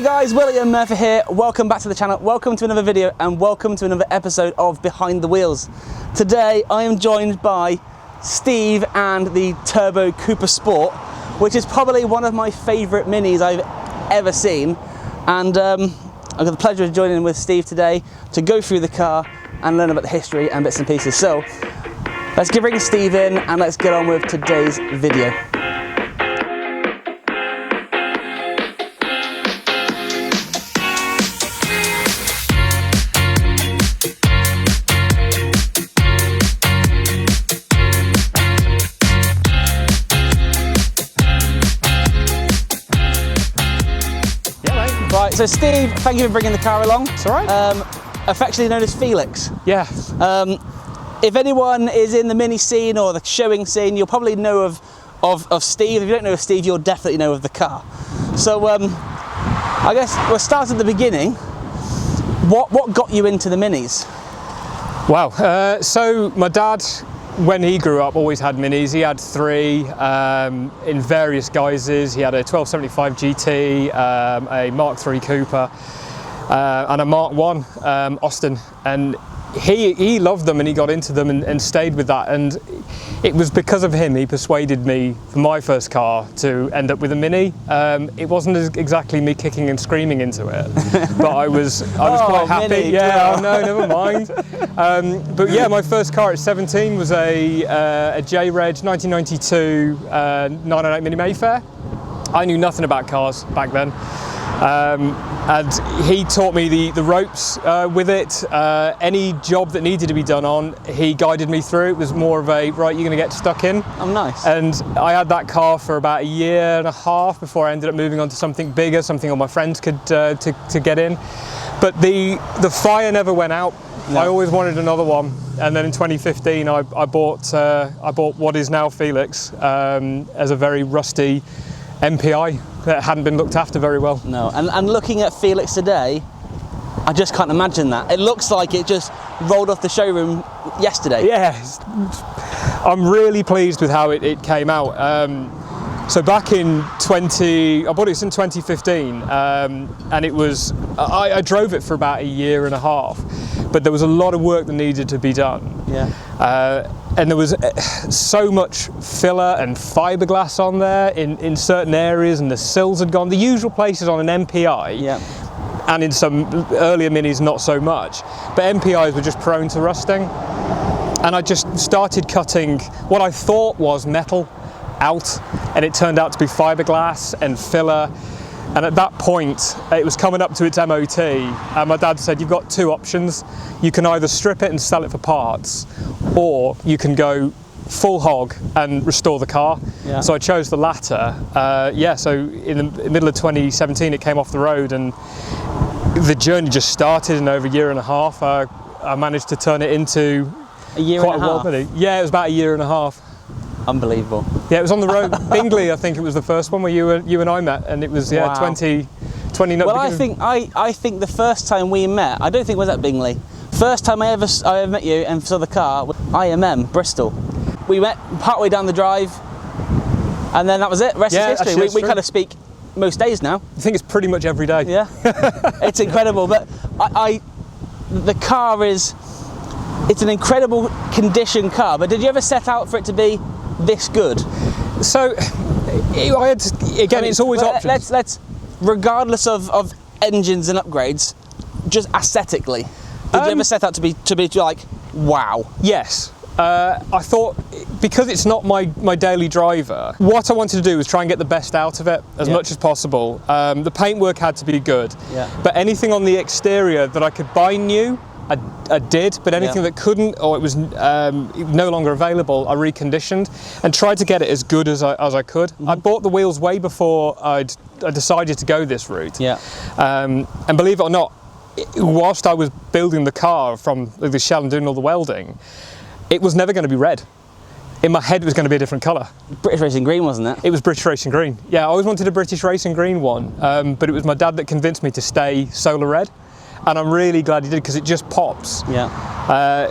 guys, Willie and Murphy here. Welcome back to the channel. Welcome to another video and welcome to another episode of Behind the Wheels. Today I am joined by Steve and the Turbo Cooper Sport, which is probably one of my favourite minis I've ever seen. And I've got the pleasure of joining with Steve today to go through the car and learn about the history and bits and pieces. So let's bring Steve in and let's get on with today's video. Right, so Steve, thank you for bringing the car along. It's all right. Affectionately known as Felix. Yeah. If anyone is in the mini scene or the showing scene, you'll probably know of Steve. If you don't know of Steve, you'll definitely know of the car. So I guess we'll start at the beginning. What got you into the minis? Wow. So my dad, when he grew up, always had minis. He had three in various guises. He had a 1275 GT, a Mark III Cooper, and a Mark I Austin. And he loved them and he got into them and stayed with that. And it was because of him he persuaded me for my first car to end up with a Mini. It wasn't exactly me kicking and screaming into it, but I was quite happy. Mini, yeah, oh, no, never mind. But yeah, my first car at 17 was a J-Reg 1992 998 Mini Mayfair. I knew nothing about cars back then. And he taught me the ropes with it. Any job that needed to be done on, he guided me through. It was more of a, right, you're going to get stuck in. Oh, nice. And I had that car for about a year and a half before I ended up moving on to something bigger, something all my friends could to get in. But the fire never went out. No. I always wanted another one. And then in 2015, I bought what is now Felix as a very rusty MPI that hadn't been looked after very well. No, and looking at Felix today, I just can't imagine that. It looks like it just rolled off the showroom yesterday. Yeah, I'm really pleased with how it came out. So back in I bought it in 2015, and it was, I drove it for about a year and a half, but there was a lot of work that needed to be done. Yeah. And there was so much filler and fiberglass on there in certain areas, and the sills had gone. The usual places on an MPI, yeah. And in some earlier minis not so much, but MPIs were just prone to rusting. And I just started cutting what I thought was metal out, and it turned out to be fiberglass and filler. And at that point, it was coming up to its MOT, and my dad said, you've got two options. You can either strip it and sell it for parts, or you can go full hog and restore the car. Yeah. So I chose the latter. So in the middle of 2017, it came off the road, and the journey just started. And over a year and a half, I managed to turn it into a year quite and a half. Mini. Yeah, it was about a year and a half. Unbelievable. Yeah, it was on the road. Bingley, I think it was the first one where you and I met, and it was wow. 20. Well, I think the first time we met, I don't think it was at Bingley. First time I ever met you and saw the car was IMM Bristol. We met partway down the drive, and then that was it. Rest is history. We kind of speak most days now. I think it's pretty much every day. Yeah, it's incredible. But the car it's an incredible condition car. But did you ever set out for it to be this good? So it's always options. Let's regardless of engines and upgrades, just aesthetically, did you ever set out to be like, wow? Yes. I thought, because it's not my daily driver, what I wanted to do was try and get the best out of it as much as possible. The paintwork had to be good, but anything on the exterior that I could buy new, I did, but anything that couldn't, or it was no longer available, I reconditioned and tried to get it as good as I could. Mm-hmm. I bought the wheels way before I decided to go this route. Yeah. And believe it or not, whilst I was building the car from the shell and doing all the welding, it was never going to be red. In my head, it was going to be a different colour. British Racing Green, wasn't it? It was British Racing Green. Yeah, I always wanted a British Racing Green one, but it was my dad that convinced me to stay solar red. and I'm really glad he did, because it just pops. Yeah.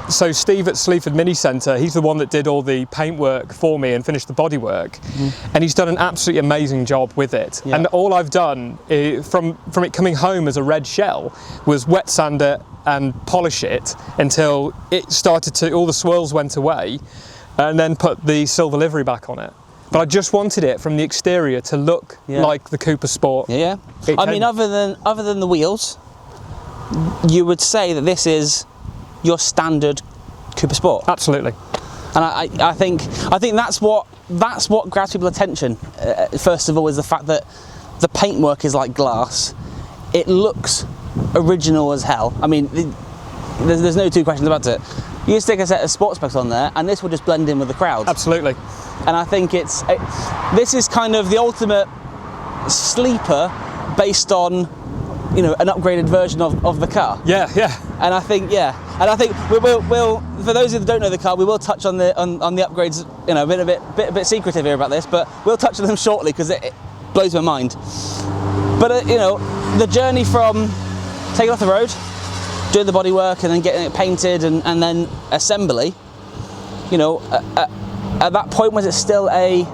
So Steve at Sleaford Mini Centre, he's the one that did all the paintwork for me and finished the bodywork, and he's done an absolutely amazing job with it. Yeah. And all I've done from it coming home as a red shell was wet sand it and polish it until it started to, all the swirls went away, and then put the silver livery back on it. But I just wanted it from the exterior to look like the Cooper Sport. Yeah. I mean, other than the wheels, you would say that this is your standard Cooper Sport. Absolutely. And I think that's what grabs people's attention. First of all, is the fact that the paintwork is like glass. It looks original as hell. I mean, there's no two questions about it. You stick a set of sports specs on there, and this will just blend in with the crowd. Absolutely. And I think this is kind of the ultimate sleeper based on, you know, an upgraded version of the car. Yeah. And I think we'll for those who don't know the car, we will touch on the upgrades. You know, a bit secretive here about this, but we'll touch on them shortly, because it blows my mind. But you know, the journey from taking it off the road, doing the bodywork, and then getting it painted, and then assembly. You know, at that point, was it still a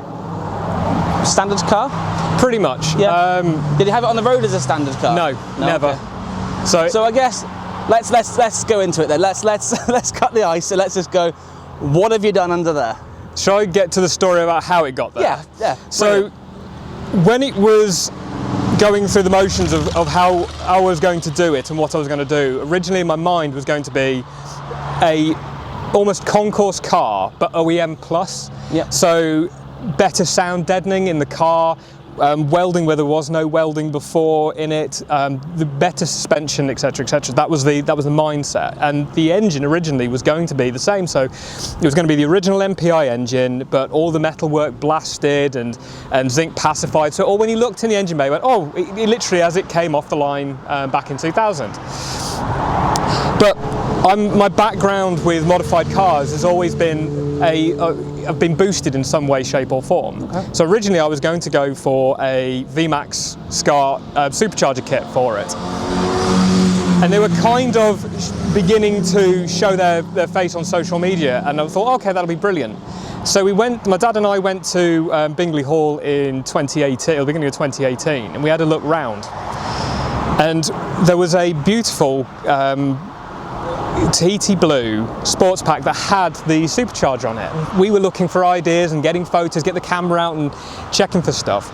standard car? Pretty much. Yeah. Did you have it on the road as a standard car? No, never. Okay. So I guess let's go into it then. Let's cut the ice. So let's just go. What have you done under there? Shall I get to the story about how it got there? Yeah. So when it was going through the motions of how I was going to do it and what I was going to do, originally in my mind was going to be a almost concourse car, but OEM plus. Yeah. So better sound deadening in the car, welding where there was no welding before in it, the better suspension, etc., etc. That was the mindset, and the engine originally was going to be the same. So it was going to be the original MPI engine, but all the metalwork blasted and zinc pacified. So when you looked in the engine bay, you went, oh, it literally as it came off the line back in 2000. But my background with modified cars has always been I've been boosted in some way, shape or form. Okay. So originally I was going to go for a VMAX Scar supercharger kit for it. And they were kind of beginning to show their face on social media, and I thought, okay, that'll be brilliant. So my dad and I went to Bingley Hall in 2018, or the beginning of 2018, and we had a look round. And there was a beautiful Tahiti blue sports pack that had the supercharger on it. We were looking for ideas and getting photos, get the camera out and checking for stuff.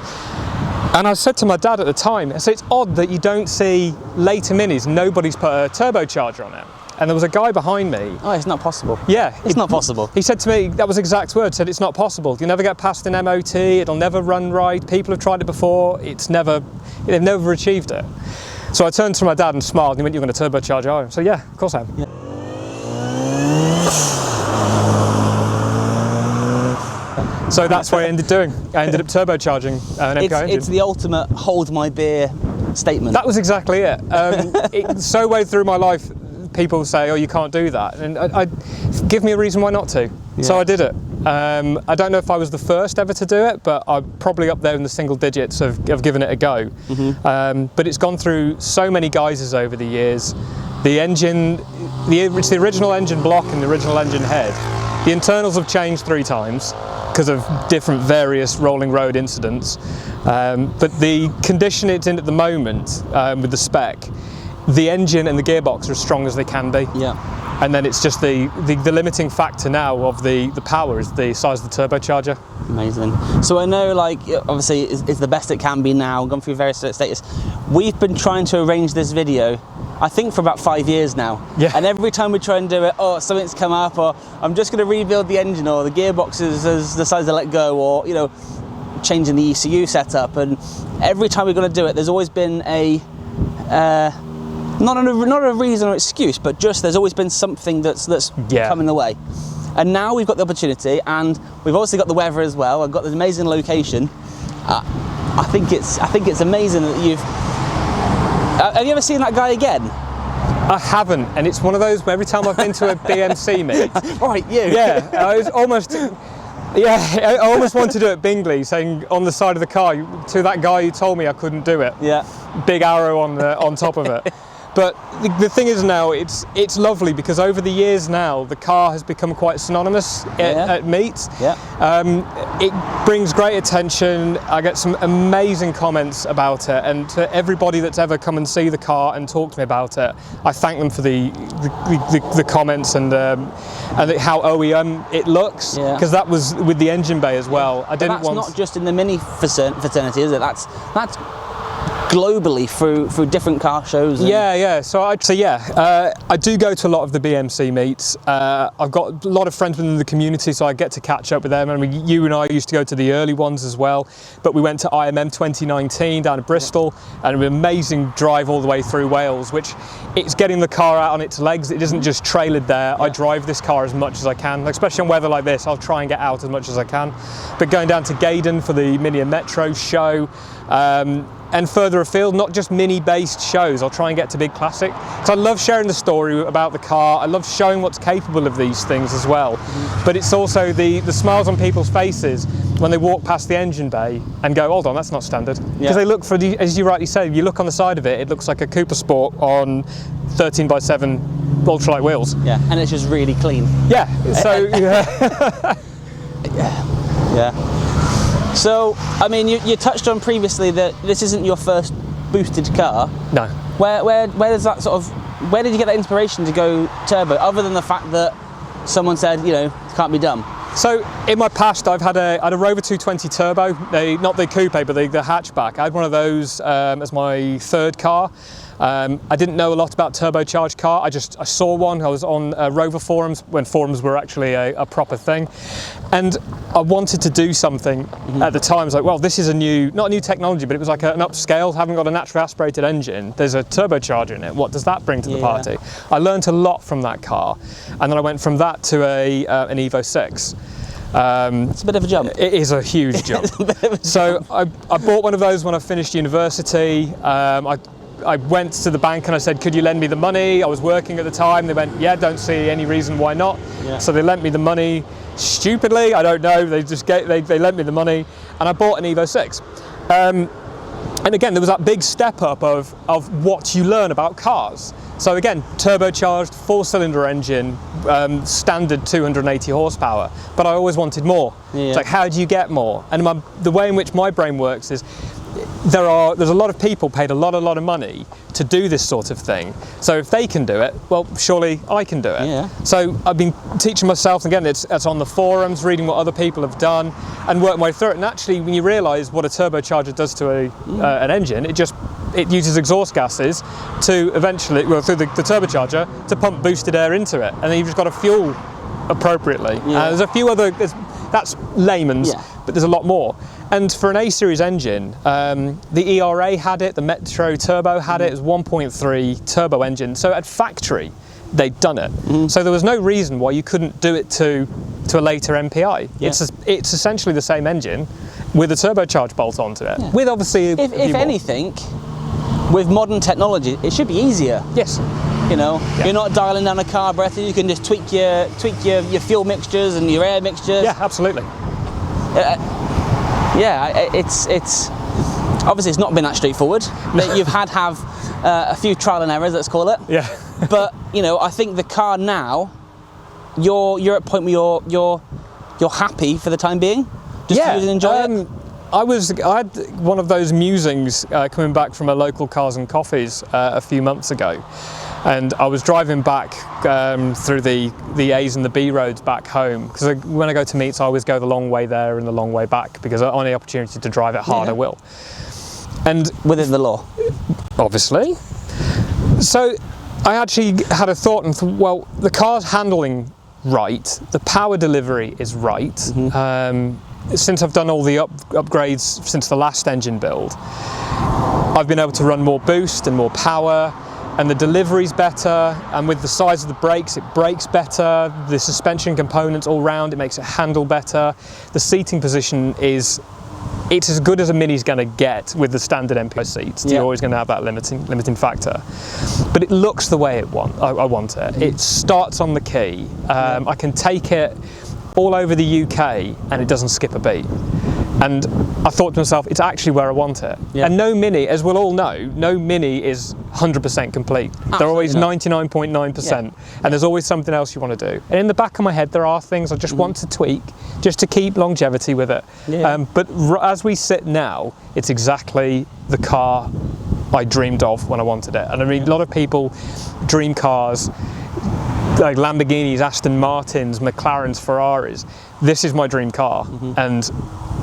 And I said to my dad at the time, I said, it's odd that you don't see later Minis, nobody's put a turbocharger on it. And there was a guy behind me. Oh, it's not possible. Yeah. It's not possible. He said to me, that was exact words, said it's not possible. You'll never get past an MOT, it'll never run right, people have tried it before, they've never achieved it. So I turned to my dad and smiled, and he went, you're going to turbocharge, are you? So yeah, of course I am. Yeah. So that's what I ended doing. I ended up turbocharging an MPI engine. It's the ultimate hold my beer statement. That was exactly it. So way through my life, people say, oh, you can't do that. And I give me a reason why not to. Yeah. So I did it. I don't know if I was the first ever to do it, but I'm probably up there in the single digits of giving it a go. Mm-hmm. But it's gone through so many guises over the years. The engine, it's the original engine block and the original engine head. The internals have changed 3 times because of different various rolling road incidents. But the condition it's in at the moment, with the spec, the engine and the gearbox are as strong as they can be. Yeah. And then it's just the limiting factor now of the power is the size of the turbocharger. Amazing. So I know, like, obviously it's the best it can be now, gone through various status. We've been trying to arrange this video, I think, for about 5 years now. Yeah. And every time we try and do it, oh, something's come up, or I'm just going to rebuild the engine, or the gearbox is decided to let go, or, you know, changing the ECU setup. And every time we're going to do it, there's always been a not a reason or excuse, but just there's always been something that's come in the way. And now we've got the opportunity, and we've obviously got the weather as well. I've got this amazing location. I think it's amazing that you've. Have you ever seen that guy again? I haven't, and it's one of those where every time I've been to a BMC meet. Right, you. Yeah, I was almost. Yeah, I almost wanted to do it at Bingley, saying on the side of the car to that guy who told me I couldn't do it. Yeah. Big arrow on top of it. But the thing is now, it's lovely because over the years now, the car has become quite synonymous at meets. Yeah. It brings great attention. I get some amazing comments about it, and to everybody that's ever come and see the car and talked to me about it, I thank them for the comments and how OEM it looks, because that was with the engine bay as well. I didn't want. That's not just in the Mini fraternity, is it? That's globally through different car shows. So I do go to a lot of the BMC meets. I've got a lot of friends within the community, so I get to catch up with them. I mean, you and I used to go to the early ones as well, but we went to IMM 2019 down in Bristol, and an amazing drive all the way through Wales, which it's getting the car out on its legs. It isn't just trailered there. I drive this car as much as I can, especially on weather like this. I'll try and get out as much as I can. But going down to Gaydon for the Mini and Metro show, and further afield, not just mini-based shows, I'll try and get to Big Classic. So I love sharing the story about the car. I love showing what's capable of these things as well. But it's also the smiles on people's faces when they walk past the engine bay and go, hold on, that's not standard. Because they look for the, as you rightly said, you look on the side of it, it looks like a Cooper Sport on 13x7 ultralight wheels. Yeah, and it's just really clean. Yeah, so So, I mean, you touched on previously that this isn't your first boosted car. No. Where does that sort of, where did you get that inspiration to go turbo, other than the fact that someone said, you know, it can't be done? So in my past, I've had a Rover 220 Turbo, not the coupe, but the hatchback. I had one of those as my third car. I didn't know a lot about turbocharged car. I saw one. I was on Rover forums when forums were actually a proper thing, and I wanted to do something at the time. I was like, well, this is not a new technology, but it was like an upscale. Having got a naturally aspirated engine, there's a turbocharger in it. What does that bring to the party? I learned a lot from that car, and then I went from that to an Evo 6. It's a bit of a jump. It is a huge jump. So I bought one of those when I finished university. I went to the bank and I said, could you lend me the money? I was working at the time. They went, yeah, don't see any reason why not. So they lent me the money stupidly. I don't know. They lent me the money, and I bought an Evo 6. And again, there was that big step up of what you learn about cars. So again, turbocharged, 4-cylinder engine, standard 280 horsepower, but I always wanted more. It's like, how do you get more? And the way in which my brain works is, there's a lot of people paid a lot of money to do this sort of thing. So if they can do it, well, surely I can do it. So I've been teaching myself, again, it's on the forums, reading what other people have done, and working my way through it. And actually, when you realise what a turbocharger does to an engine, it uses exhaust gases to eventually, well, through the turbocharger, to pump boosted air into it, and then you've just got to fuel appropriately. There's a few other, that's layman's, but there's a lot more. And for an A-series engine, the ERA had it, the Metro Turbo had it. It was 1.3 turbo engine. So at factory, they'd done it. So there was no reason why you couldn't do it to a later MPI. It's essentially the same engine with a turbocharged bolt onto it. With obviously, if anything, with modern technology, it should be easier. Yes. You know, you're not dialing down a carburetor. You can just tweak your fuel mixtures and your air mixtures. Yeah, absolutely. It's obviously it's not been that straightforward. You've had to have a few trial and errors, let's call it. Yeah. But you know, I think the car now, you're at a point where you're happy for the time being. Just to use and enjoy it. I had one of those musings coming back from a local Cars and Coffees a few months ago, and I was driving back through the A's and the B roads back home, because when I go to meets I always go the long way there and the long way back, because on the opportunity to drive it hard I will. And within the law, obviously. So I actually had a thought and thought, well, the car's handling right, the power delivery is right. Since I've done all the upgrades since the last engine build, I've been able to run more boost and more power, and the delivery's better, and with the size of the brakes, it brakes better, the suspension components all round, it makes it handle better. The seating position it's as good as a Mini's going to get with the standard MPI seats. You're always going to have that limiting factor. But it looks the way I want it. It starts on the key. I can take it all over the UK and it doesn't skip a beat. And I thought to myself, it's actually where I want it. Yeah. And no Mini, as we'll all know, no Mini is 100% complete. They're always 99.9%, and there's always something else you want to do. And in the back of my head, there are things I just want to tweak, just to keep longevity with it. Yeah. But as we sit now, it's exactly the car I dreamed of when I wanted it. And I mean, a lot of people dream cars, like Lamborghinis, Aston Martins, McLarens, Ferraris. This is my dream car, and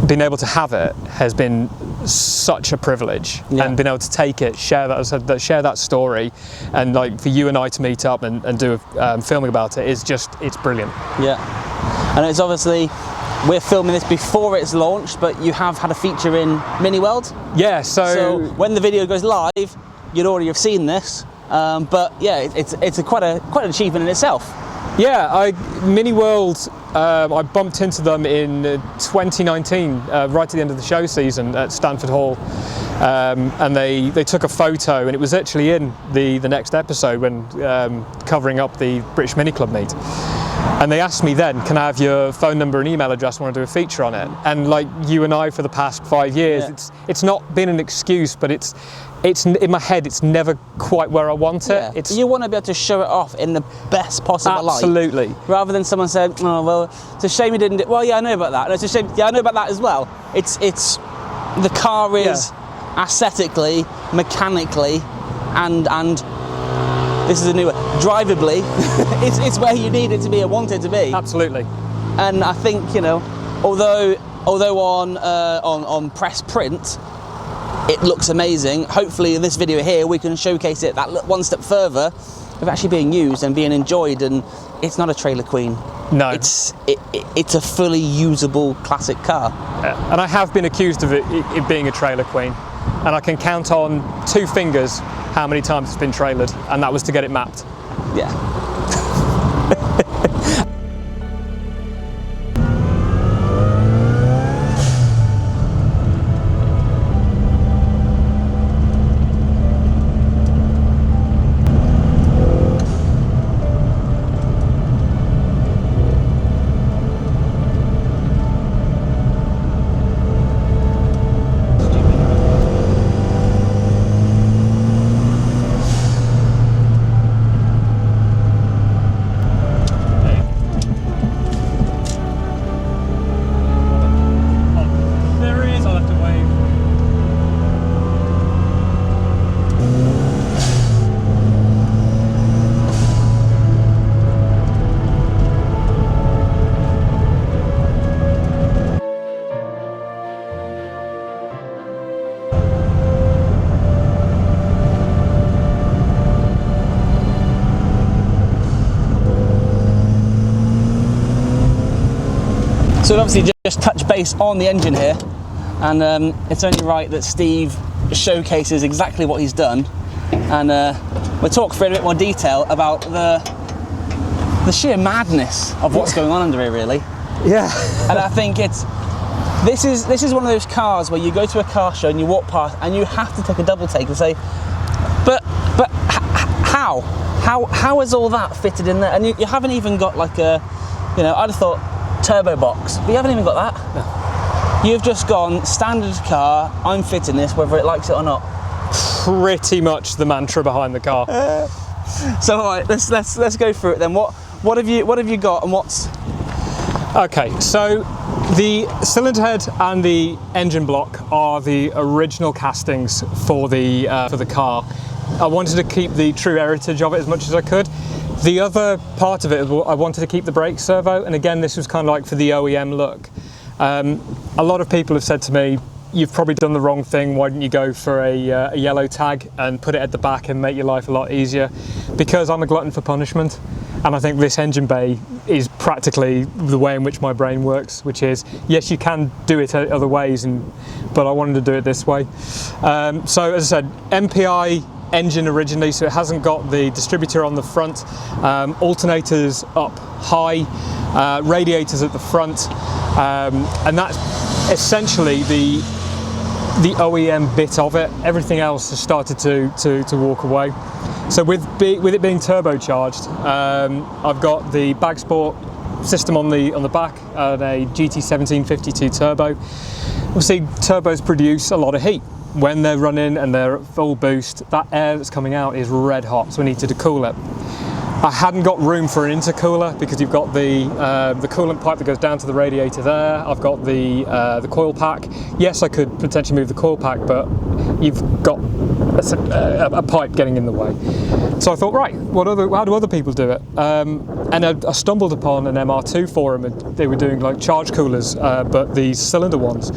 being able to have it has been such a privilege. And being able to take it, share that story, and like for you and I to meet up and do filming about it is just, it's brilliant. Yeah, and it's obviously, we're filming this before it's launched, but you have had a feature in Mini World. Yeah, so when the video goes live, you'd already have seen this. But yeah, it's quite an achievement in itself. Yeah, Mini World, I bumped into them in 2019, right at the end of the show season at Stanford Hall, and they took a photo, and it was actually in the next episode when covering up the British Mini Club meet. And they asked me then, can I have your phone number and email address? I want to do a feature on it. And like you and I for the past 5 years, it's not been an excuse, but it's in my head, it's never quite where I want it. You want to be able to show it off in the best possible light. Absolutely. Rather than someone said, oh, well, it's a shame you didn't do, well, yeah, I know about that. And it's a shame, yeah, I know about that as well. It's the car is aesthetically, mechanically, and this is a new one, drivably, it's where you need it to be and want it to be. Absolutely. And I think, you know, although on press print, it looks amazing. Hopefully in this video here we can showcase it that one step further of actually being used and being enjoyed, and it's not a trailer queen. No. It's a fully usable classic car. And I have been accused of it being a trailer queen, and I can count on 2 fingers how many times it's been trailered, and that was to get it mapped. Yeah. So we'll obviously just touch base on the engine here, and it's only right that Steve showcases exactly what he's done, and we'll talk for a bit more detail about the sheer madness of what's going on under here, really. Yeah. And I think this is one of those cars where you go to a car show and you walk past and you have to take a double take and say, but how is all that fitted in there? And you haven't even got like a, you know, I'd have thought turbo box, but you haven't even got that. No. You've just gone standard car, I'm fitting this whether it likes it or not. Pretty much the mantra behind the car. So all right, let's go through it then. What have you got, and what's? Okay, so the cylinder head and the engine block are the original castings for the car. I wanted to keep the true heritage of it as much as I could. The other part of it, I wanted to keep the brake servo, and again, this was kind of like for the OEM look. A lot of people have said to me, you've probably done the wrong thing, why didn't you go for a yellow tag and put it at the back and make your life a lot easier? Because I'm a glutton for punishment, and I think this engine bay is practically the way in which my brain works, which is, yes, you can do it other ways, but I wanted to do it this way. So as I said, MPI engine originally, so it hasn't got the distributor on the front, alternators up high, radiators at the front, and that's essentially the OEM bit of it. Everything else has started to walk away. So with it being turbocharged, I've got the bag sport system on the back, a GT1752 turbo. Obviously, turbos produce a lot of heat. When they're running and they're at full boost, that air that's coming out is red hot, so we need to decool it. I hadn't got room for an intercooler because you've got the coolant pipe that goes down to the radiator there. I've got the coil pack. Yes, I could potentially move the coil pack, but you've got a pipe getting in the way. So I thought, right, how do other people do it? And I stumbled upon an MR2 forum, and they were doing like charge coolers, but these cylinder ones.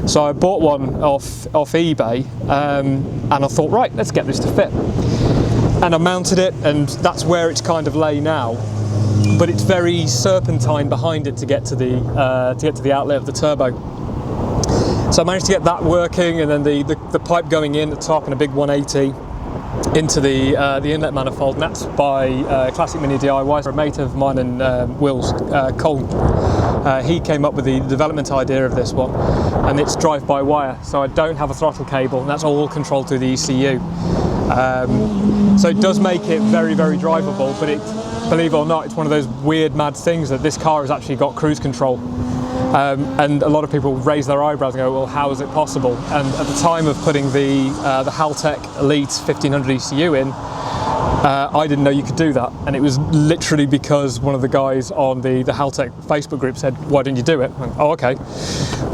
So I bought one off eBay, and I thought, right, let's get this to fit. And I mounted it, and that's where it's kind of lay now. But it's very serpentine behind it to get to the outlet of the turbo. So I managed to get that working, and then the pipe going in at the top and a big 180 into the inlet manifold, and that's by Classic Mini DIY. A mate of mine and Will's, Cole, he came up with the development idea of this one, and it's drive-by-wire, so I don't have a throttle cable, and that's all controlled through the ECU. So it does make it very, very drivable, but believe it or not, it's one of those weird, mad things that this car has actually got cruise control. And a lot of people raise their eyebrows and go, well, how is it possible? And at the time of putting the Haltech Elite 1500 ECU in, I didn't know you could do that. And it was literally because one of the guys on the Haltech Facebook group said, why didn't you do it? I went, oh, okay.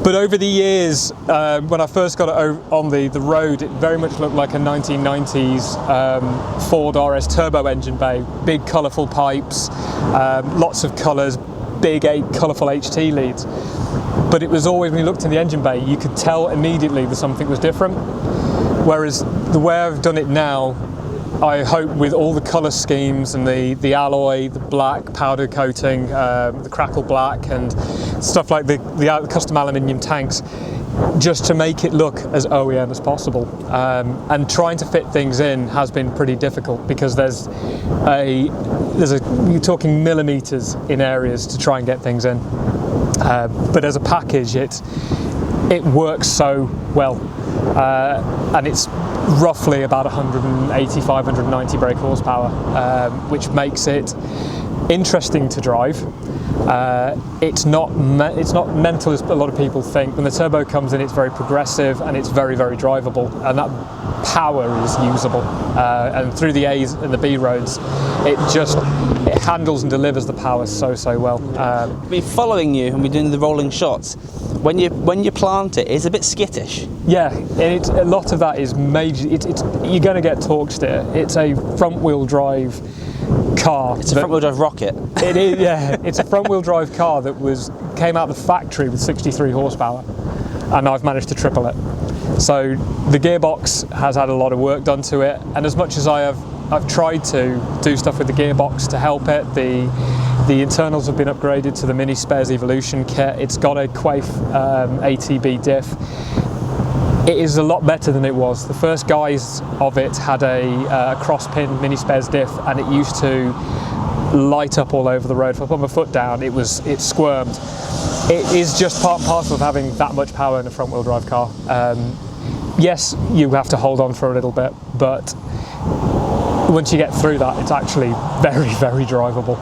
But over the years, when I first got it on the road, it very much looked like a 1990s Ford RS turbo engine bay. Big colourful pipes, lots of colours, big colourful HT leads. But it was always, when you looked in the engine bay, you could tell immediately that something was different. Whereas the way I've done it now, I hope with all the colour schemes and the alloy, the black powder coating, the crackle black, and stuff like the custom aluminium tanks, just to make it look as OEM as possible. And trying to fit things in has been pretty difficult because you're talking millimetres in areas to try and get things in. But as a package, it works so well, and it's roughly about 185, 190 brake horsepower, which makes it interesting to drive. It's not mental as a lot of people think. When the turbo comes in, it's very progressive and it's very, very drivable, and that power is usable. And through the A's and the B roads, it handles and delivers the power so well. We're following you and we're doing the rolling shots. When you plant it, it's a bit skittish. Yeah, and a lot of that is major. You're going to get torque steer. It's a front-wheel drive car. It's a front-wheel drive rocket. It is, yeah. It's a front-wheel drive car that came out of the factory with 63 horsepower, and I've managed to triple it. So the gearbox has had a lot of work done to it, and as much as I've tried to do stuff with the gearbox to help it, the internals have been upgraded to the Mini Spares Evolution kit. It's got a Quaife ATB diff. It is a lot better than it was. The first guise of it had a cross-pin Mini Spares diff, and it used to light up all over the road. If I put my foot down, it squirmed. It is just part and parcel of having that much power in a front-wheel drive car. Yes, you have to hold on for a little bit, but once you get through that, it's actually very, very drivable.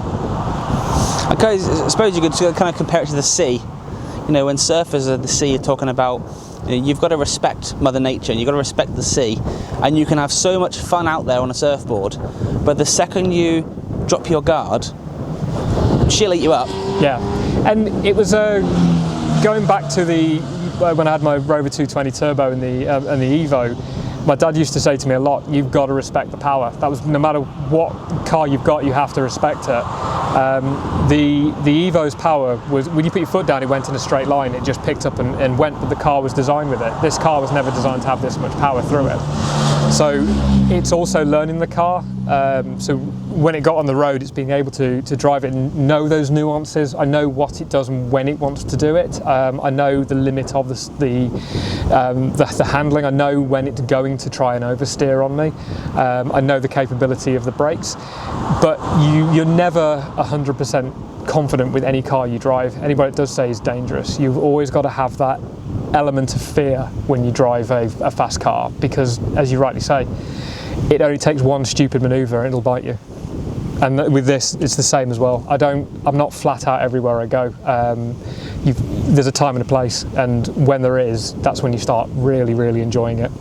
Okay, I suppose you could kind of compare it to the sea. You know, when surfers at the sea are talking about, you've got to respect Mother Nature and you've got to respect the sea, and you can have so much fun out there on a surfboard, but the second you drop your guard, she'll eat you up. Yeah, and it was going back to when I had my Rover 220 Turbo and the Evo. My dad used to say to me a lot, you've got to respect the power. That was, no matter what car you've got, you have to respect it. The Evo's power was, when you put your foot down, it went in a straight line. It just picked up and went, but the car was designed with it. This car was never designed to have this much power through it. So it's also learning the car. So when it got on the road, it's being able to drive it and know those nuances. I know what it does and when it wants to do it. I know the limit of the handling. I know when it's going to try and oversteer on me. I know the capability of the brakes, but you're never 100% confident with any car you drive. Anybody that does say is dangerous. You've always got to have that element of fear when you drive a fast car, because as you rightly say, it only takes one stupid manoeuvre and it'll bite you. And with this, it's the same as well. I'm not flat out everywhere I go. There's a time and a place, and when there is, that's when you start really, really enjoying it.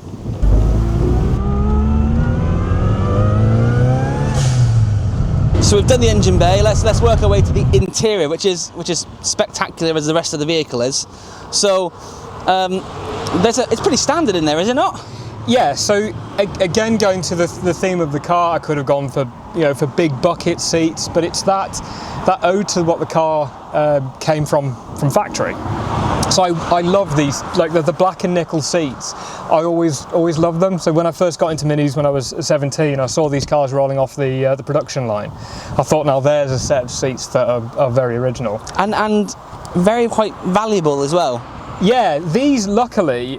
So we've done the engine bay. Let's work our way to the interior, which is spectacular as the rest of the vehicle is. So it's pretty standard in there, is it not? Yeah, so again, going to the theme of the car, I could have gone for big bucket seats, but it's that ode to what the car came from factory. So I love these, like the black and nickel seats. I always loved them. So when I first got into Minis when I was 17, I saw these cars rolling off the production line. I thought, now there's a set of seats that are very original and very quite valuable as well. Yeah, these luckily.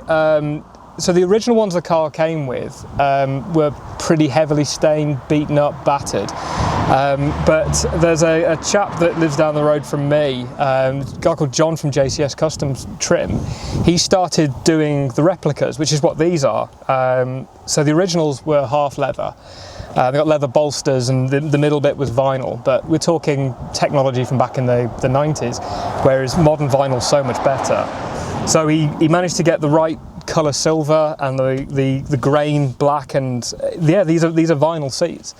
So the original ones the car came with were pretty heavily stained, beaten up, battered. But there's a chap that lives down the road from me, a guy called John from JCS Customs Trim. He started doing the replicas, which is what these are. So the originals were half leather. They got leather bolsters, and the middle bit was vinyl. But we're talking technology from back in the 90s, whereas modern vinyl's so much better. So he managed to get the right colour silver and the grain black, and yeah, these are vinyl seats.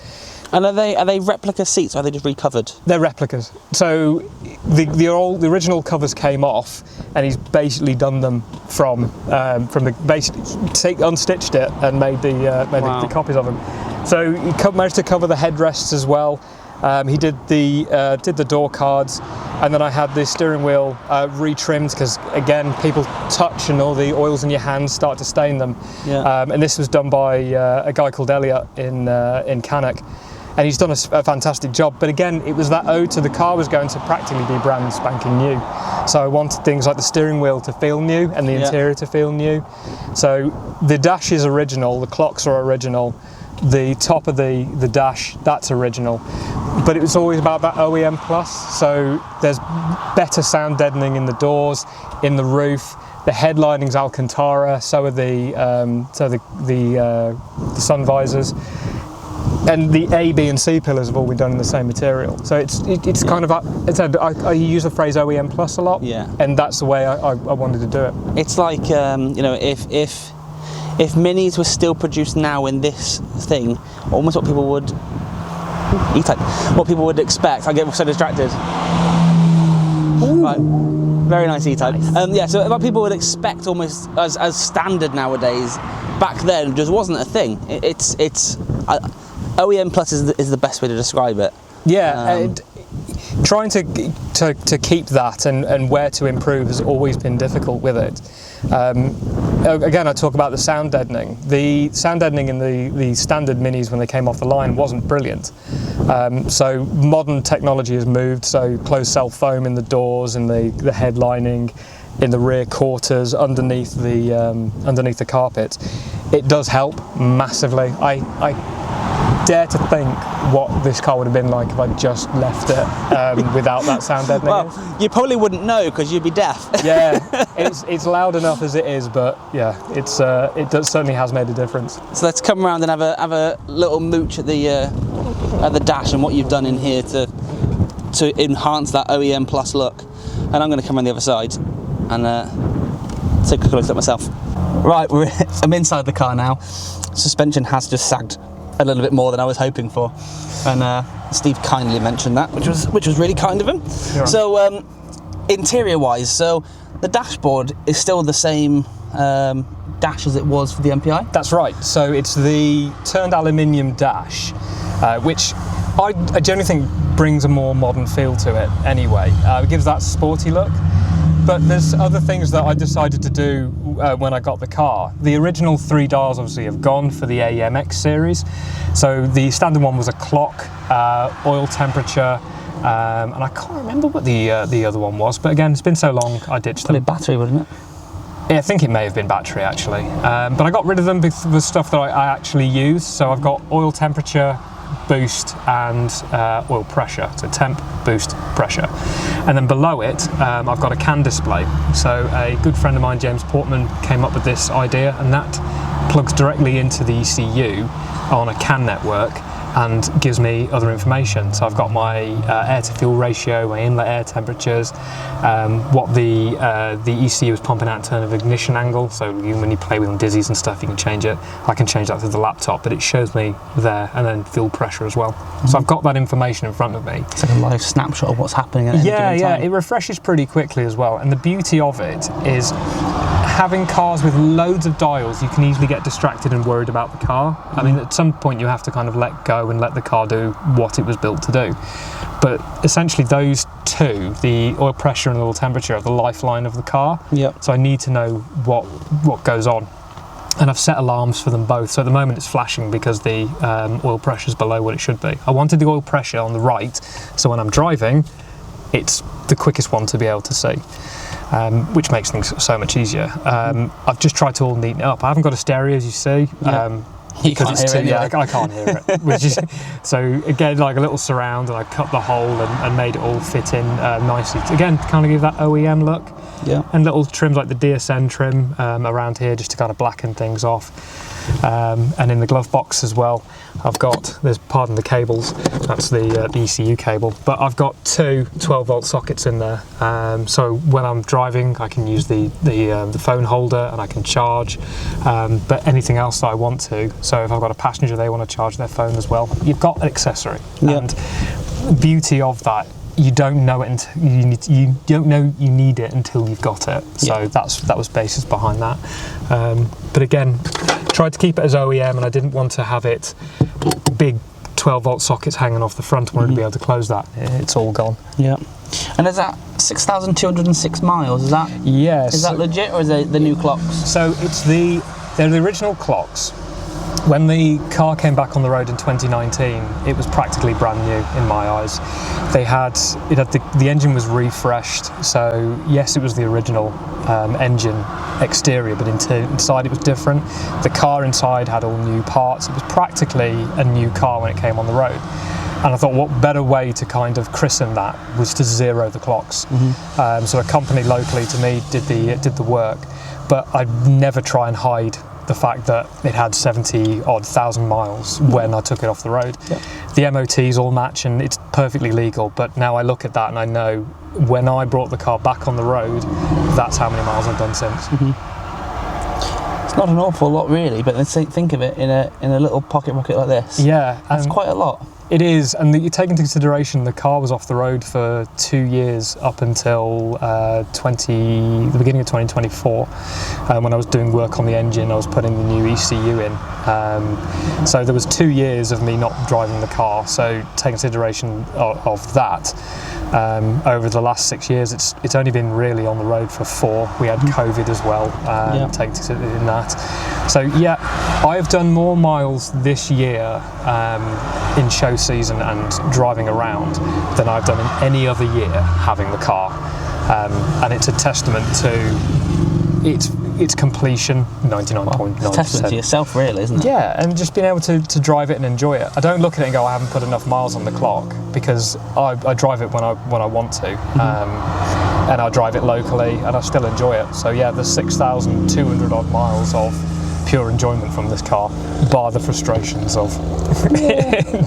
And are they replica seats, or are they just recovered? They're replicas. So the original covers came off, and he's basically done them from the unstitched it and made the copies of them. So he managed to cover the headrests as well. He did the door cards, and then I had the steering wheel retrimmed, because again, people touch and all the oils in your hands start to stain them. Yeah. And this was done by a guy called Elliot in Cannock, and he's done a fantastic job. But again, it was that ode to the car was going to practically be brand spanking new. So I wanted things like the steering wheel to feel new and the interior to feel new. So the dash is original, the clocks are original. The top of the dash, that's original, but it was always about that OEM plus. So there's better sound deadening in the doors, in the roof. The headlining's Alcantara, so are the sun visors, and the A, B, and C pillars have all been done in the same material. So it's kind of I use the phrase OEM plus a lot, and that's the way I wanted to do it. It's like if Minis were still produced now in this thing, almost what people would expect. I get so distracted. Ooh. Right, very nice E-Type. Nice. So what people would expect almost as standard nowadays, back then just wasn't a thing. It's OEM plus is the best way to describe it. Yeah. Trying to keep that and where to improve has always been difficult with it. Again, I talk about the sound deadening. The sound deadening in the standard Minis when they came off the line wasn't brilliant. So modern technology has moved, so closed cell foam in the doors and the headlining, in the rear quarters, underneath the carpet. It does help massively. I dare to think what this car would have been like if I just left it without that sound deadening. Well, you probably wouldn't know because you'd be deaf. Yeah, it's loud enough as it is, but yeah, it certainly has made a difference. So let's come around and have a little mooch at the dash and what you've done in here to enhance that OEM plus look. And I'm going to come around the other side and take a close look myself. Right, I'm inside the car now. Suspension has just sagged a little bit more than I was hoping for, and Steve kindly mentioned that, which was really kind of him. Yeah. So interior wise, so the dashboard is still the same dash as it was for the MPI? That's right. So it's the turned aluminium dash, which I generally think brings a more modern feel to it anyway. It gives that sporty look. But there's other things that I decided to do when I got the car. The original 3 dials obviously have gone for the AMX series. So the standard one was a clock, oil temperature, and I can't remember what the other one was. But again, it's been so long, I ditched them. Probably battery, wouldn't it? Yeah, I think it may have been battery actually. But I got rid of them with the stuff that I actually use. So I've got oil temperature, boost, and oil pressure, so temp, boost, pressure. And then below it, I've got a CAN display. So a good friend of mine, James Portman, came up with this idea, and that plugs directly into the ECU on a CAN network, and gives me other information. So I've got my air to fuel ratio, my inlet air temperatures, what the ECU is pumping out in terms of ignition angle. So when you play with on dizzies and stuff, you can change it. I can change that through the laptop, but it shows me there, and then fuel pressure as well. So I've got that information in front of me. It's like a live snapshot of what's happening at any given time. It refreshes pretty quickly as well. And the beauty of it is, having cars with loads of dials, you can easily get distracted and worried about the car. I mean, at some point you have to kind of let go and let the car do what it was built to do. But essentially those two, the oil pressure and the oil temperature, are the lifeline of the car. Yep. So I need to know what goes on. And I've set alarms for them both. So at the moment it's flashing because the oil pressure is below what it should be. I wanted the oil pressure on the right, so when I'm driving, it's the quickest one to be able to see. Which makes things so much easier. I've just tried to all neaten it up. I haven't got a stereo, as you see, because it's too. I can't hear it. Which is, so again, like a little surround, and I cut the hole and made it all fit in nicely. Again, kind of give that OEM look. Yeah. And little trims like the DSN trim around here, just to kind of blacken things off. And in the glove box as well, I've got, pardon the cables, that's the ECU cable, but I've got two 12-volt sockets in there. So when I'm driving, I can use the phone holder and I can charge, but anything else that I want to. So if I've got a passenger, they want to charge their phone as well. You've got an accessory. Yep. And the beauty of that, you don't know it until you don't know you need it until you've got it. So that was basis behind that. But again, tried to keep it as OEM, and I didn't want to have it big 12-volt sockets hanging off the front. I wanted to be able to close that. It's all gone. Yeah. And is that 6,206 miles? Is that Is that legit, or is it the new clocks? So they're the original clocks. When the car came back on the road in 2019, it was practically brand new in my eyes. The engine was refreshed, so yes, it was the original engine exterior, but inside it was different. The car inside had all new parts. It was practically a new car when it came on the road. And I thought, what better way to kind of christen that was to zero the clocks. So a company locally to me did the work, but I'd never try and hide the fact that it had 70-odd thousand miles when I took it off the road. Yep. The MOTs all match and it's perfectly legal, but now I look at that and I know when I brought the car back on the road, that's how many miles I've done since. It's not an awful lot really, but let's think of it in a little pocket rocket like this. Yeah. That's quite a lot. It is, and you take into consideration the car was off the road for 2 years up until the beginning of 2024. When I was doing work on the engine, I was putting the new ECU in. So there was 2 years of me not driving the car. So take consideration of that. Over the last 6 years, it's only been really on the road for 4. We had COVID as well, take in that. So yeah, I've done more miles this year in show season and driving around than I've done in any other year having the car, and it's a testament to its completion, 99.9%. It's a testament to yourself really, isn't it? Yeah, and just being able to drive it and enjoy it. I don't look at it and go, I haven't put enough miles on the clock, because I drive it when I want to, and I drive it locally and I still enjoy it. So yeah, there's 6,200 odd miles of pure enjoyment from this car, bar the frustrations of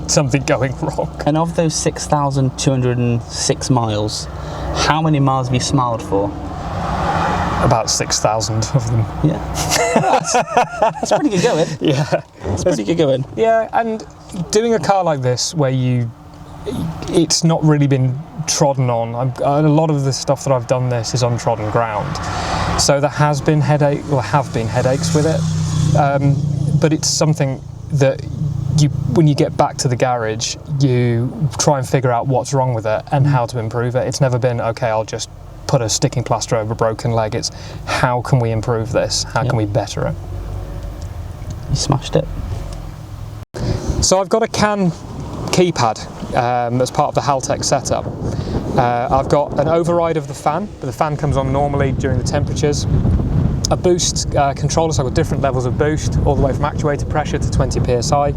something going wrong. And of those 6,206 miles, how many miles have you smiled for? About 6,000 of them. Yeah. That's pretty good going. Yeah. That's pretty good going. Yeah, and doing a car like this where it's not really been trodden on. A lot of the stuff that I've done this is untrodden ground. So there have been headaches with it. But it's something that when you get back to the garage, you try and figure out what's wrong with it and how to improve it. It's never been, okay, I'll just put a sticking plaster over a broken leg. It's, how can we improve this? How can we better it? You smashed it. So I've got a CAN keypad as part of the Haltech setup. I've got an override of the fan, but the fan comes on normally during the temperatures. A boost controller, so I've got different levels of boost, all the way from actuator pressure to 20 psi.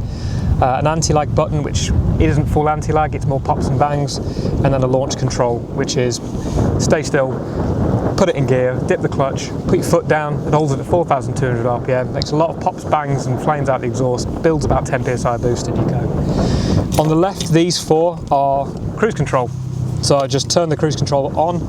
An anti-lag button, which it isn't full anti-lag, it's more pops and bangs, and then a launch control, which is stay still, put it in gear, dip the clutch, put your foot down, it holds it at 4,200 RPM, makes a lot of pops, bangs and flames out the exhaust, builds about 10 psi boost and you go. On the left, these four are cruise control. So I just turn the cruise control on,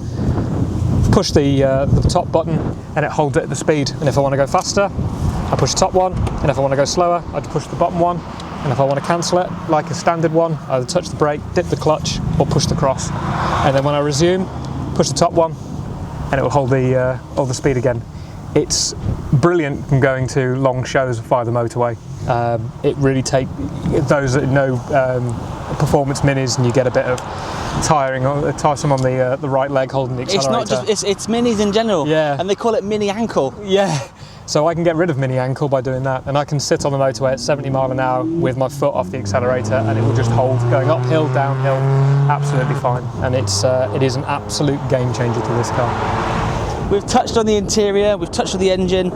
push the top button and it holds it at the speed. And if I want to go faster, I push the top one, and if I want to go slower, I push the bottom one. And if I want to cancel it, like a standard one, I either touch the brake, dip the clutch, or push the cross. And then when I resume, push the top one, and it will hold the speed again. It's brilliant from going to long shows via the motorway. It really takes those that know performance minis, and you get a bit of tiresome on the right leg holding the accelerator. It's not just it's minis in general. Yeah. And they call it mini ankle. Yeah. So I can get rid of mini ankle by doing that, and I can sit on the motorway at 70 mile an hour with my foot off the accelerator, and it will just hold going uphill, downhill, absolutely fine. And it is an absolute game changer to this car. We've touched on the interior, we've touched on the engine,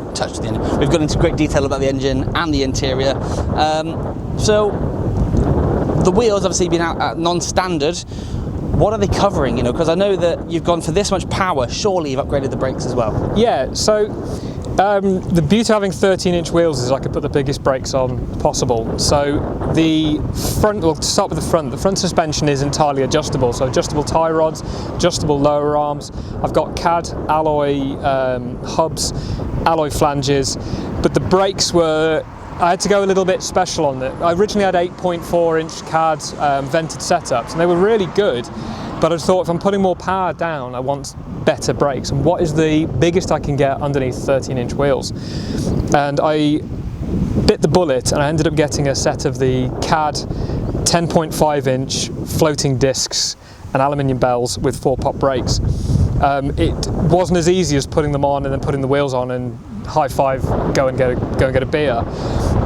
we've gone into great detail about the engine and the interior. So the wheels obviously been out at non-standard. What are they covering? You know, because I know that you've gone for this much power. Surely you've upgraded the brakes as well. Yeah. So the beauty of having 13-inch wheels is I could put the biggest brakes on possible. So the front, we'll start with the front. The front suspension is entirely adjustable. So adjustable tie rods, adjustable lower arms. I've got CAD alloy hubs, alloy flanges, but the brakes were. I had to go a little bit special on it. I originally had 8.4-inch CAD vented setups, and they were really good. But I thought if I'm putting more power down, I want better brakes. And what is the biggest I can get underneath 13-inch wheels? And I bit the bullet, and I ended up getting a set of the CAD 10.5-inch floating discs and aluminium bells with 4-pop brakes. It wasn't as easy as putting them on and then putting the wheels on and high five, go and get a beer.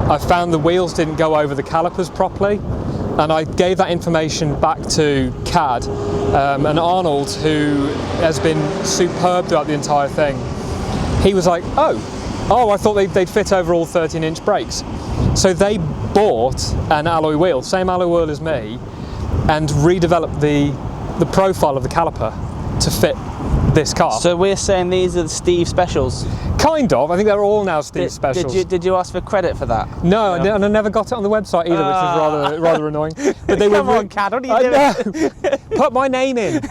I found the wheels didn't go over the calipers properly, and I gave that information back to CAD, and Arnold, who has been superb throughout the entire thing. He was like, oh, I thought they'd fit over all 13-inch brakes. So they bought an alloy wheel, same alloy wheel as me, and redeveloped the profile of the caliper to fit this car. So we're saying these are the Steve specials? Kind of. I think they're all now Steve specials. Did you ask for credit for that? No, and I never got it on the website either, which is rather annoying. But they Come were on, CAD, what are you doing? Put my name in.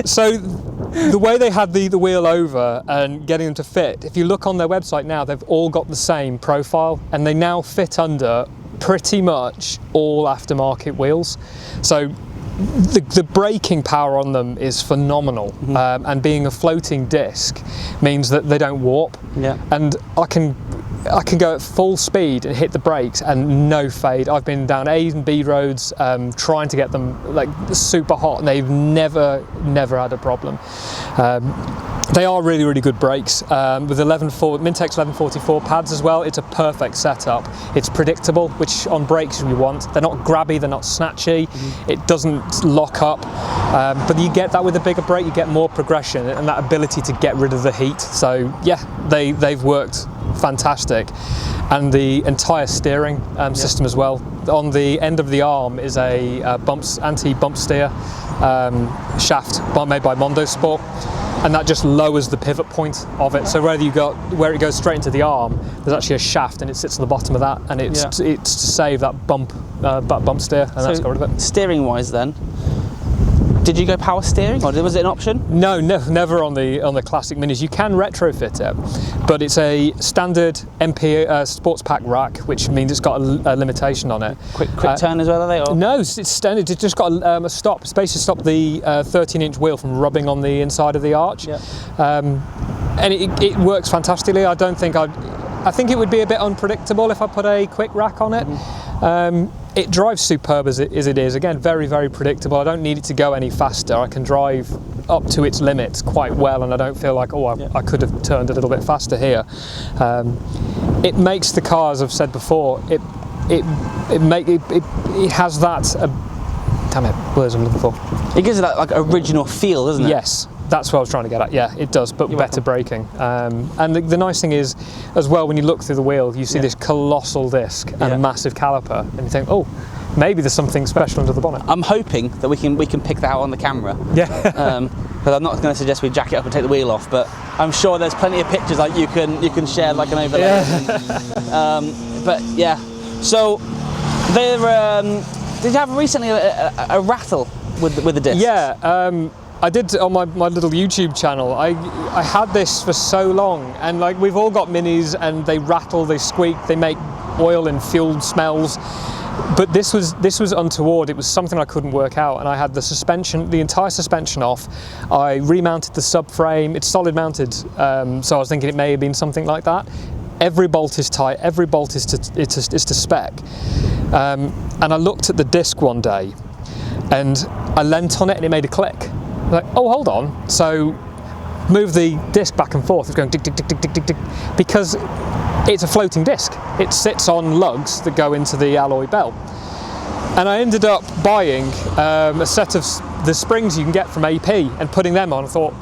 So the way they had the wheel over and getting them to fit, if you look on their website now, they've all got the same profile, and they now fit under pretty much all aftermarket wheels. So the braking power on them is phenomenal, and being a floating disc means that they don't warp. Yeah. And I can go at full speed and hit the brakes and no fade. I've been down A and B roads trying to get them like super hot, and they've never had a problem. They are really, really good brakes. With Mintex 1144 pads as well, it's a perfect setup. It's predictable, which on brakes we want. They're not grabby, they're not snatchy. It doesn't lock up. But you get that with a bigger brake, you get more progression and that ability to get rid of the heat. So yeah, they've worked fantastic. And the entire steering system as well. On the end of the arm is a anti-bump steer shaft made by Mondo Sport. And that just lowers the pivot point of it. So where it goes straight into the arm, there's actually a shaft, and it sits on the bottom of that, and it's to save that bump steer, and that's got rid of it. Steering wise, then, did you go power steering, or was it an option? No, never on the classic minis. You can retrofit it, but it's a standard MP sports pack rack, which means it's got a limitation on it. Quick turn as well, are they? Or? No, it's standard. It's just got a stop. It's basically stopped the 13-inch wheel from rubbing on the inside of the arch. Yeah. And it works fantastically. I think it would be a bit unpredictable if I put a quick rack on it. It drives superb as it is. Again, very, very predictable. I don't need it to go any faster. I can drive up to its limits quite well, and I don't feel like, I could have turned a little bit faster here. It makes the car, as I've said before, it has that. Damn it, words I'm looking for. It gives it that like original feel, doesn't it? Yes. That's what I was trying to get at. Yeah, it does, but better braking. And the nice thing is, as well, when you look through the wheel, you see this colossal disc and a massive caliper, and you think, oh, maybe there's something special under the bonnet. I'm hoping that we can pick that out on the camera. Yeah. because I'm not going to suggest we jack it up and take the wheel off, but I'm sure there's plenty of pictures like you can share like an overlay. Yeah. But yeah, so there. Did you have recently a rattle with the discs? Yeah. I did on my little YouTube channel. I had this for so long, and like we've all got minis, and they rattle, they squeak, they make oil and fuel smells. But this was untoward. It was something I couldn't work out, and I had the entire suspension off. I remounted the subframe. It's solid mounted, so I was thinking it may have been something like that. Every bolt is tight. Every bolt is to spec. And I looked at the disc one day, and I leant on it, and it made a click. Like, oh, hold on. So move the disc back and forth. It's going tick, tick, tick, tick, tick, tick, tick, because it's a floating disc. It sits on lugs that go into the alloy belt. And I ended up buying a set of the springs you can get from AP and putting them on. I thought,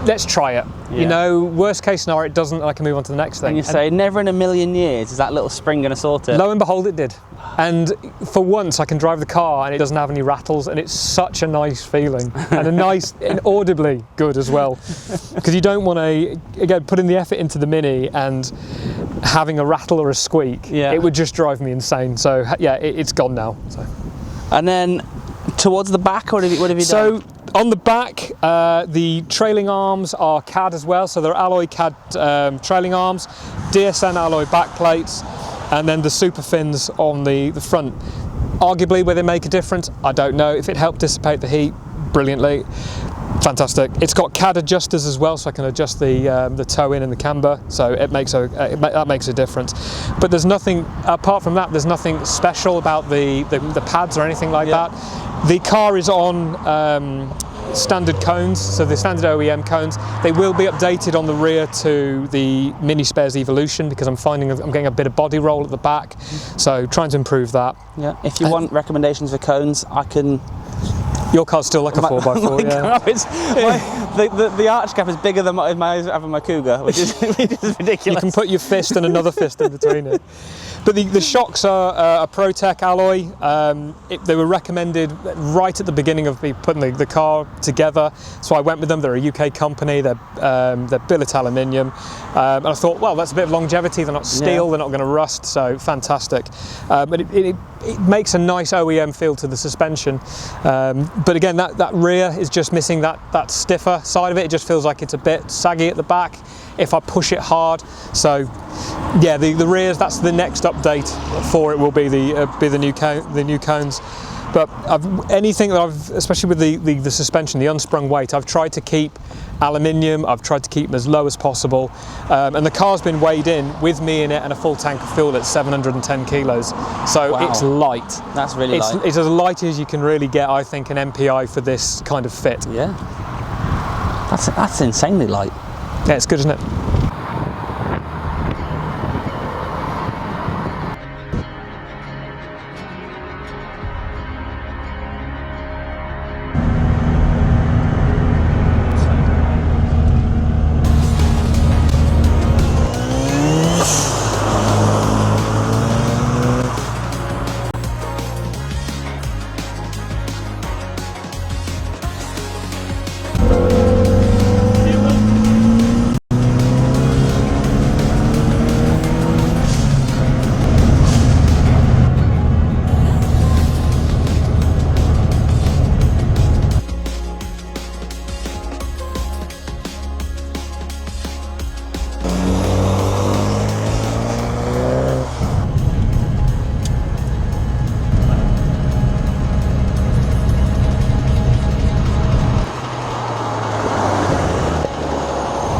let's try it. Yeah. You know, worst case scenario, it doesn't, I can move on to the next thing. And you say, never in a million years is that little spring going to sort it. Lo and behold, it did. And for once I can drive the car and it doesn't have any rattles, and it's such a nice feeling, and inaudibly good as well. Because you don't want to, again, putting the effort into the Mini and having a rattle or a squeak, it would just drive me insane. So yeah, it's gone now. So. And then towards the back, what have you done? So on the back, the trailing arms are CAD as well, so they're alloy CAD trailing arms, DSN alloy back plates, and then the super fins on the front. Arguably, where they make a difference, I don't know. If it helped dissipate the heat, brilliantly, fantastic. It's got CAD adjusters as well, so I can adjust the toe in and the camber, so that makes a difference. But there's nothing, apart from that, there's nothing special about the pads or anything like that. The car is on standard cones, so the standard OEM cones. They will be updated on the rear to the Mini Spares Evolution, because I'm getting a bit of body roll at the back, so trying to improve that. Yeah. If you want recommendations for cones, I can. Your car's still like a 4x4, yeah. The arch cap is bigger than I have in my Cougar, which is ridiculous. You can put your fist and another fist in between it. But the shocks are a ProTech alloy. They were recommended right at the beginning of me putting the car together, so I went with them. They're a UK company. They're billet aluminium, and I thought, well, that's a bit of longevity. They're not steel. They're not going to rust. So fantastic. But it makes a nice OEM feel to the suspension. But again, that rear is just missing that stiffer side of it. It just feels like it's a bit saggy at the back if I push it hard. So yeah, the rears, that's the next update for it, will be the new cones. But anything that especially with the suspension, the unsprung weight, I've tried to keep aluminium. I've tried to keep them as low as possible, and the car's been weighed in with me in it and a full tank of fuel at 710 kilos. So it's light. That's really light. It's as light as you can really get, I think, an MPI for this kind of fit. Yeah, that's insanely light. Yeah, it's good, isn't it?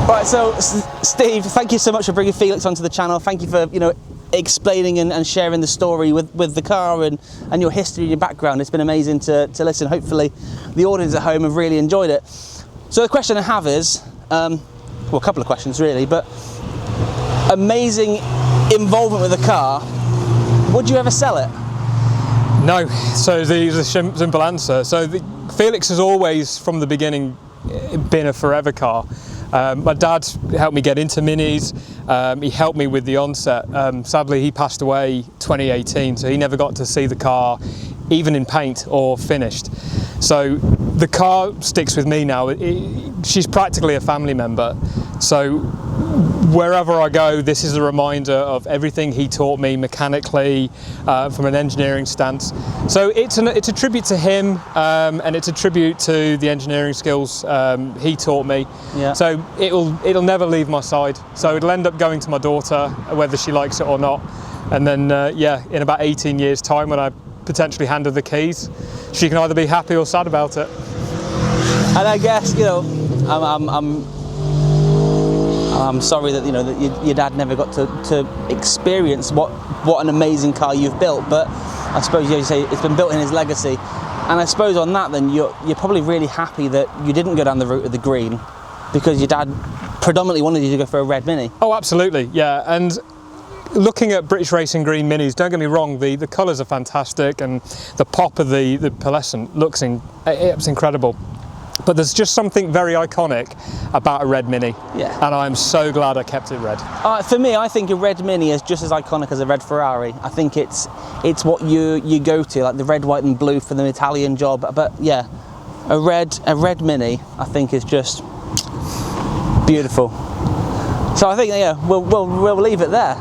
Right, so Steve, thank you so much for bringing Felix onto the channel. Thank you for explaining and sharing the story with the car and your history and your background. It's been amazing to listen. Hopefully the audience at home have really enjoyed it. So the question I have is, well, a couple of questions really, but amazing involvement with the car. Would you ever sell it? No. So the simple answer. So Felix has always, from the beginning, been a forever car. My dad helped me get into minis. He helped me with the onset. Sadly, he passed away 2018, so he never got to see the car even in paint or finished. So the car sticks with me now. She's practically a family member. So wherever I go, this is a reminder of everything he taught me mechanically, from an engineering stance. So it's a tribute to him, and it's a tribute to the engineering skills he taught me. Yeah. So it'll never leave my side. So it'll end up going to my daughter, whether she likes it or not. And then yeah, in about 18 years' time, when I potentially hand her the keys, she can either be happy or sad about it. And I guess, you know, I'm sorry that, you know, that your dad never got to experience what an amazing car you've built, but I suppose you say it's been built in his legacy. And I suppose on that then you're probably really happy that you didn't go down the route of the green, because your dad predominantly wanted you to go for a red Mini. Oh, absolutely, yeah. And looking at British Racing Green Minis, don't get me wrong, the colours are fantastic, and the pop of the pearlescent looks it's incredible. But there's just something very iconic about a red Mini. Yeah. And I'm so glad I kept it red. For me, I think a red Mini is just as iconic as a red Ferrari. I think it's what you go to, like the red, white and blue for the Italian job. But yeah, a red Mini, I think, is just beautiful. So I think, yeah, we'll leave it there.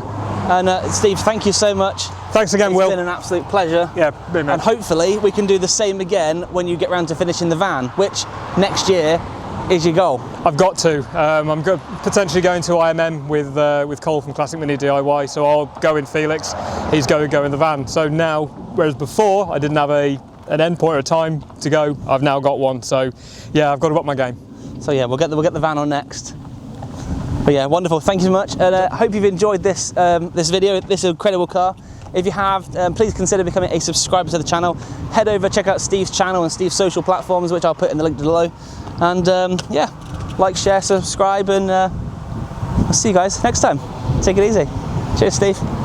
And Steve, thank you so much. Thanks again, Will. It's been an absolute pleasure. Yeah, been, and hopefully we can do the same again when you get round to finishing the van, which next year is your goal. I've got to. I'm potentially going to IMM with Cole from Classic Mini DIY, so I'll go in Felix, he's going to go in the van. So now, whereas before I didn't have an end point or a time to go, I've now got one. So yeah, I've got to up my game. So yeah, we'll get the van on next. But yeah, wonderful. Thank you so much, and I hope you've enjoyed this video. This incredible car. If you have, please consider becoming a subscriber to the channel. Head over, check out Steve's channel and Steve's social platforms, which I'll put in the link below. And yeah, like, share, subscribe, and I'll see you guys next time. Take it easy. Cheers, Steve.